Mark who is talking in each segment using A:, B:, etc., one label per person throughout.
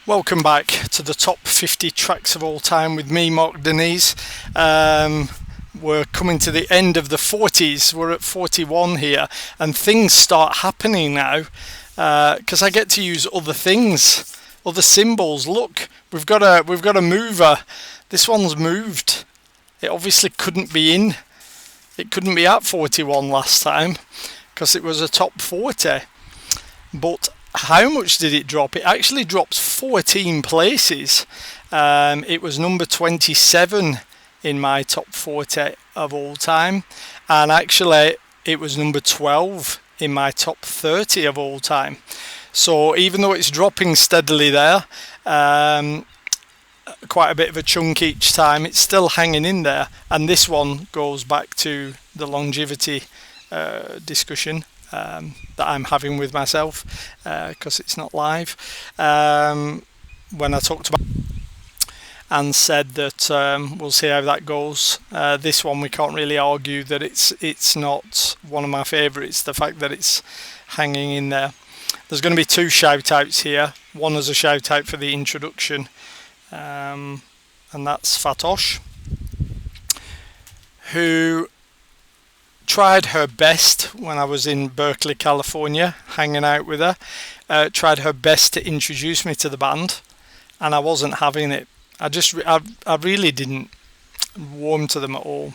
A: Welcome back to the top 50 tracks of all time with me, Mark Denise. We're coming to the end of the 40s. We're at 41 here, and things start happening now because I get to use other things, other symbols. Look, we've got a mover. This one's moved. It obviously couldn't be in. It couldn't be at 41 last time because it was a top 40. But how much did it drop? It actually drops 14 places. It was number 27 in my top 40 of all time, and actually it was number 12 in my top 30 of all time. So even though it's dropping steadily there, quite a bit of a chunk each time, it's still hanging in there. And this one goes back to the longevity discussion that I'm having with myself because it's not live. When I talked about and said that we'll see how that goes. This one we can't really argue that it's not one of my favourites. The fact that it's hanging in there. There's going to be two shout outs here. One as a shout out for the introduction, and that's Fatosh, who tried her best when I was in Berkeley, California, hanging out with her. Tried her best to introduce me to the band, and I wasn't having it. I really didn't warm to them at all,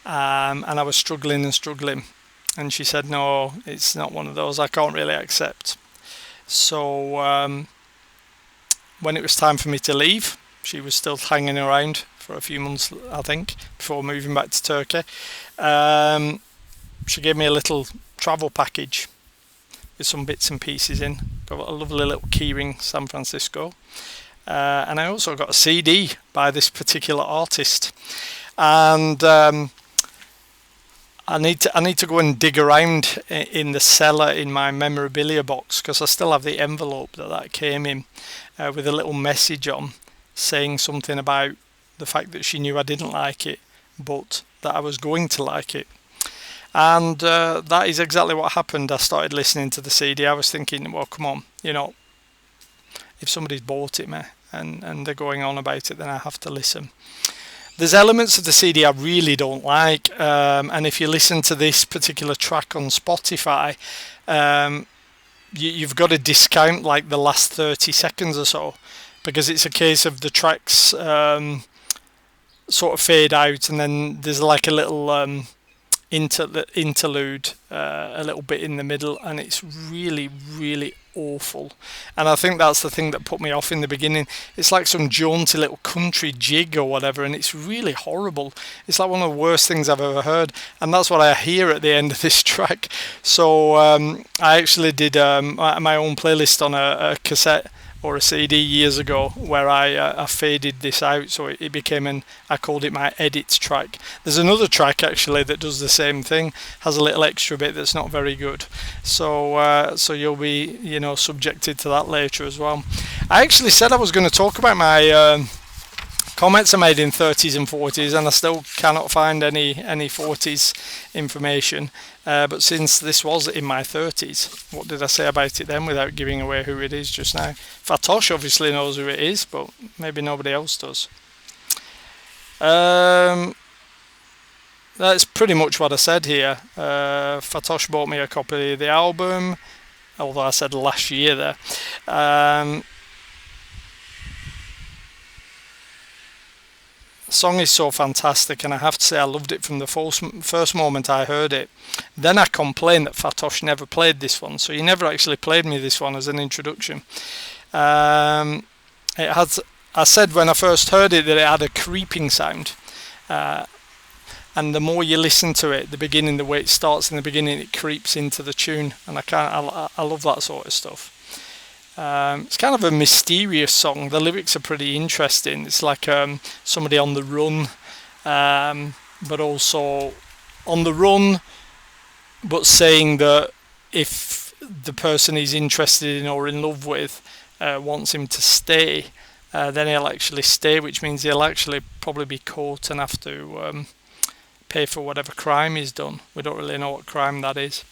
A: and I was struggling, and she said, no, it's not one of those I can't really accept. So when it was time for me to leave, she was still hanging around for a few months, I think, before moving back to Turkey. She gave me a little travel package with some bits and pieces in. Got a lovely little keyring, San Francisco. And I also got a CD by this particular artist. And I need to go and dig around in the cellar in my memorabilia box, because I still have the envelope that came in with a little message on saying something about the fact that she knew I didn't like it, but that I was going to like it. And that is exactly what happened. I started listening to the CD. I was thinking, well, come on, if somebody's bought it, and they're going on about it, then I have to listen. There's elements of the CD I really don't like, and if you listen to this particular track on Spotify, you've got to discount like the last 30 seconds or so, because it's a case of the tracks sort of fade out, and then there's like a little interlude a little bit in the middle, and it's really, really awful. And I think that's the thing that put me off in the beginning. It's like some jaunty little country jig or whatever, and it's really horrible. It's like one of the worst things I've ever heard, and that's what I hear at the end of this track. So I actually did my own playlist on a cassette or a CD years ago, where I faded this out, so it became I called it my edits track. There's another track actually that does the same thing, has a little extra bit that's not very good. So you'll be subjected to that later as well. I actually said I was going to talk about my comments I made in 30s and 40s, and I still cannot find any 40s information. But since this was in my 30s, what did I say about it then without giving away who it is just now? Fatosh obviously knows who it is, but maybe nobody else does. That's pretty much what I said here. Fatosh bought me a copy of the album, although I said last year there. The song is so fantastic, and I have to say I loved it from the first moment I heard it. Then I complained that Fatosh never played this one, so he never actually played me this one as an introduction. I said when I first heard it that it had a creeping sound, and the more you listen to it, the beginning, the way it starts in the beginning, it creeps into the tune, and I love that sort of stuff. It's kind of a mysterious song. The lyrics are pretty interesting. It's like somebody on the run, but also on the run, but saying that if the person he's interested in or in love with wants him to stay, then he'll actually stay, which means he'll actually probably be caught and have to pay for whatever crime he's done. We don't really know what crime that is.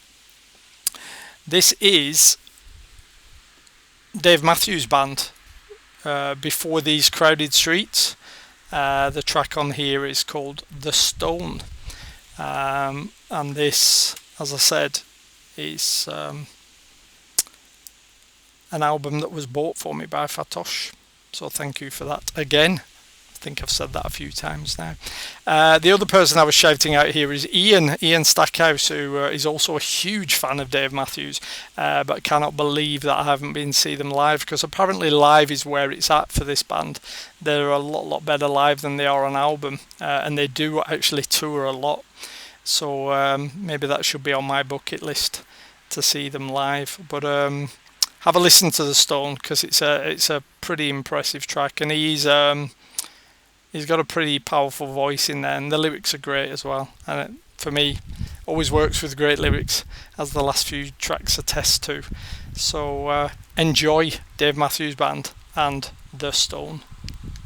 A: This is Dave Matthews Band, Before These Crowded Streets. The track on here is called The Stone. And this, as I said, is an album that was bought for me by Fatosh. So thank you for that again. I think I've said that a few times now. The other person I was shouting out here is Ian Stackhouse, who is also a huge fan of Dave Matthews, but cannot believe that I haven't been to see them live, because apparently live is where it's at for this band. They're a lot better live than they are on album, and they do actually tour a lot. So maybe that should be on my bucket list to see them live. But have a listen to The Stone, because it's a pretty impressive track, and he's got a pretty powerful voice in there, and the lyrics are great as well. And it, for me, always works with great lyrics, as the last few tracks attest to. So enjoy Dave Matthews Band and The Stone.